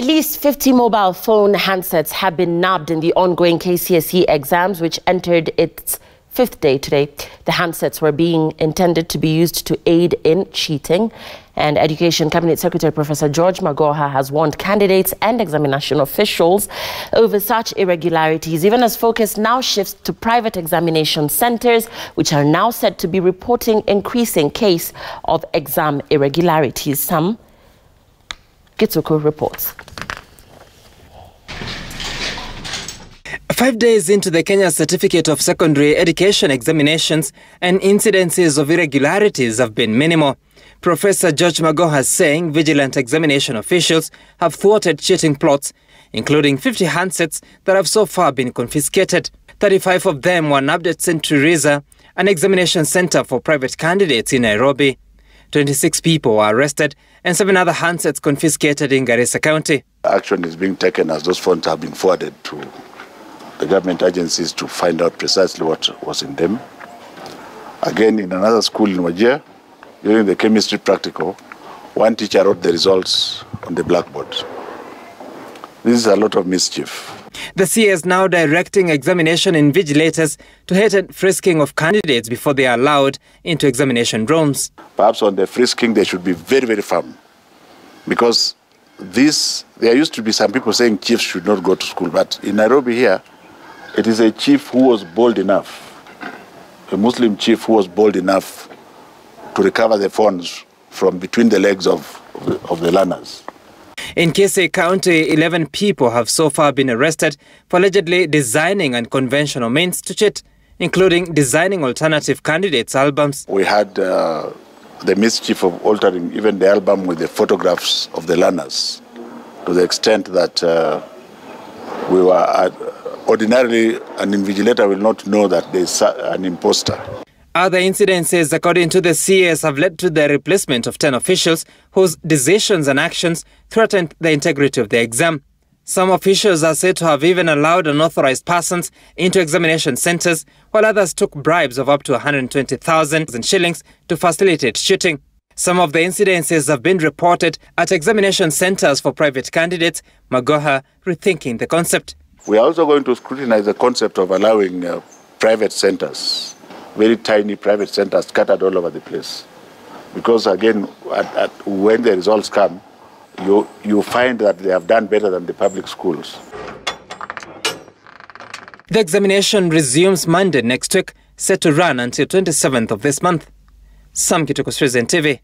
At least 50 mobile phone handsets have been nabbed in the ongoing KCSE exams, which entered its fifth day today. The handsets were being intended to be used to aid in cheating. And Education Cabinet Secretary Prof George Magoha has warned candidates and examination officials over such irregularities, even as focus now shifts to private examination centers, which are now said to be reporting increasing case of exam irregularities. Some Gitsuko reports. 5 days into the Kenya Certificate of Secondary Education examinations, and incidences of irregularities have been minimal. Professor George Magoha is saying vigilant examination officials have thwarted cheating plots, including 50 handsets that have so far been confiscated. 35 of them were nabbed at St. Teresa, an examination center for private candidates in Nairobi. 26 people were arrested and 7 other handsets confiscated in Garissa County. Action is being taken as those phones have been forwarded to the government agencies to find out precisely what was in them. Again, in another school in Wajir, during the chemistry practical, one teacher wrote the results on the blackboard. This is a lot of mischief. The CA is now directing examination invigilators to heighten frisking of candidates before they are allowed into examination rooms. Perhaps on the frisking, they should be very, very firm. Because there used to be some people saying chiefs should not go to school. But in Nairobi here, it is a chief who was bold enough, a Muslim chief who was bold enough to recover the phones from between the legs of the learners. In KCSE County, 11 people have so far been arrested for allegedly designing unconventional means to cheat, including designing alternative candidates' albums. We had the mischief of altering even the album with the photographs of the learners, to the extent that we were ordinarily an invigilator will not know that there is an imposter. Other incidences, according to the CS, have led to the replacement of 10 officials whose decisions and actions threatened the integrity of the exam. Some officials are said to have even allowed unauthorized persons into examination centers, while others took bribes of up to 120,000 shillings to facilitate cheating. Some of the incidences have been reported at examination centers for private candidates, Magoha rethinking the concept. We are also going to scrutinize the concept of allowing private centers, very tiny private centers scattered all over the place. Because again, when the results come, you find that they have done better than the public schools. The examination resumes Monday next week, set to run until 27th of this month. Sam Kituko, Citizen TV.